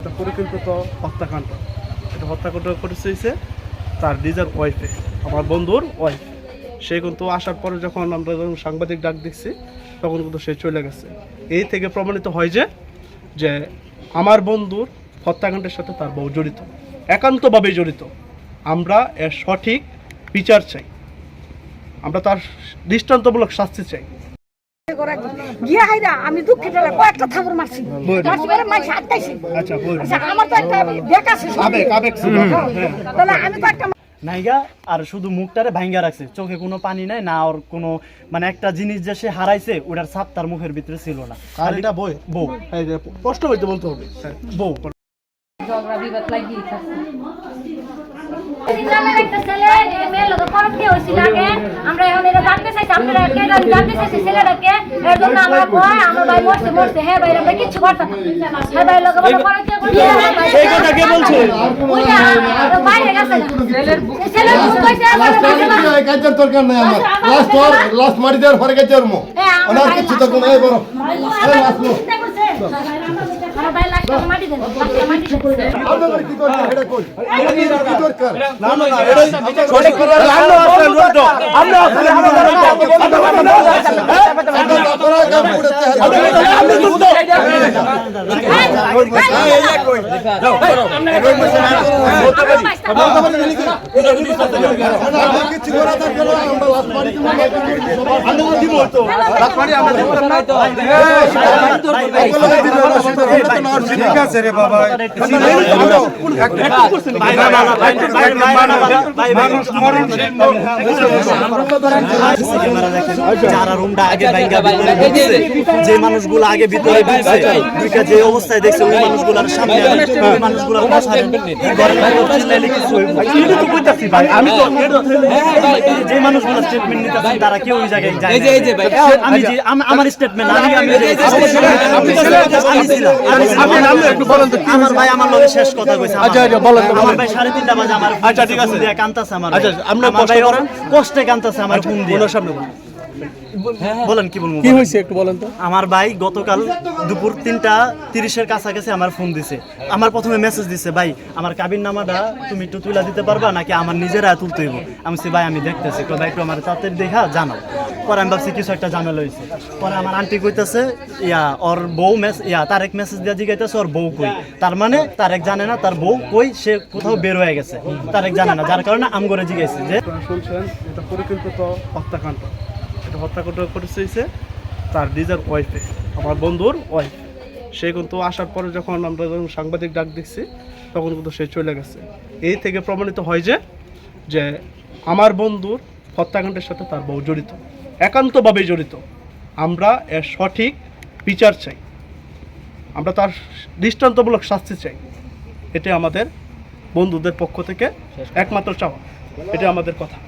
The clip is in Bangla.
একটা পরিকল্পিত হত্যাকাণ্ড। এটা হত্যাকাণ্ড করেছে তার নিজের ওয়াইফে, আমার বন্ধুর ওয়াইফ। সে কিন্তু আসার পরে যখন আমরা সাংবাদিক ডাক দিচ্ছি তখন কিন্তু সে চলে গেছে। এই থেকে প্রমাণিত হয় যে আমার বন্ধুর হত্যাকাণ্ডের সাথে তার বউ জড়িত, একান্তভাবে জড়িত। আমরা এর সঠিক বিচার চাই, আমরা তার দৃষ্টান্তমূলক শাস্তি চাই। আমি দুঃখে কয়েকটা থাপড় মারছি, নাইগা আর শুধু মুখটারে ভাঙ্গা রাখছে, চোখে কোনো পানি নাই না, ওর কোনো মানে একটা জিনিস যে সে হারাইছে ওটার ছাপ তার মুখের ভিতরে ছিল না। আর এটা বউ প্রশ্ন হইতে বলতে হবে বউ। ঝগড়া বিবাদ লাগিয়ে থাকছে। আমরা এখন এটা জানতে চাইছি, আপনারা জানতে চাইছি ছেলেটাকে, এর জন্য আমরা কয় আমার ভাই মরছে হ্যাঁ ভাই আমরা কিচ্ছু করতাম না, হ্যাঁ ভাই লোক বলে পরকিয়া করছে, এই কথা কে বলছে? ওইটা বাইরে গেছে ছেলের বউ কইছে এই কাজের দরকার নাই আমার, লাস্ট মারি দেওয়ার পরে কাজের মো ওনার কিছু তো কোনো এই বড় চিন্তা করছে আমার ভাই লাস্ট মাটি দেন, মাটি দেন আপনাদের কি দরকার এটা কই কি দরকার না এটা সঠিক কথা। আমরা আসলে জড়িত, আমরা আসলে আপনারা কাম করতে আপনি দুটো কিছু করা দরকার না, আমরা লাস্ট মারি আমরা দিব তো লাস্ট মারি আমরা দিব না তো। ঠিক আছে রে বাবা, যারা রুমটা আগে যে মানুষগুলো আগে ভিতরে ঢুকে যে অবস্থায় দেখছে ওই মানুষগুলোর সামনে ওই মানুষগুলোর আমি তো যে মানুষগুলো স্টেটমেন্ট নিতেছেন তারা কেউ ওই জায়গায় যায় না। আমার স্টেটমেন্ট আমার ভাই আমার লগে শেষ কথা কইছে। আমার ভাই 3:30 বাজে আমার ঠিক আছে কান্তাছে আমার। আমরা কষ্টে কান্তাছে আমার ফোন দিয়ে। সামনে বলেন কি বলবো, কি হয়েছে একটু বলেন তো। আমার ভাই গতকাল দুপুর 3:30 কাছাকাছি আমার ফোন দিছে। আমার প্রথমে মেসেজ দিছে, ভাই আমার কাবিন নামাটা তুমি একটু তুলে দিতে পারবা নাকি আমার নিজেরা তুলতে হইব। আমি বলছি ভাই আমি দেখতেছি, তো ভাই একটু আমার তাড়াতাড়ি দেখা জানাও। পরে আমি ভাবছি কিছু একটা ঝামেলা হয়েছে। পরে আমার আন্টি কইতেছে ওর বউ তারেক মেসেজ দিয়ে জিগাইতেছে ওর বউ কই। তার মানে তারেক জানে না তার বউ কই, সে কোথাও বের হয়ে গেছে, তারেক জানে না, যার কারণে আম করে জিগাইছে যে শুনছেন এটা পরিকল্পিত হত্যাকাণ্ড। এটা হত্যাকাণ্ড করেছে তার নিজের ওয়াইফে, আমার বন্ধুর ওয়াইফ। সে কিন্তু আসার পরে যখন আমরা সাংবাদিক ডাক দিচ্ছি তখন কিন্তু সে চলে গেছে। এই থেকে প্রমাণিত হয় যে আমার বন্ধুর হত্যাকাণ্ডের সাথে তার বউ জড়িত, একান্তভাবে জড়িত। আমরা এর সঠিক বিচার চাই, আমরা তার দৃষ্টান্তমূলক শাস্তি চাই। এটা আমাদের বন্ধুদের পক্ষ থেকে একমাত্র চাওয়া, এটা আমাদের কথা।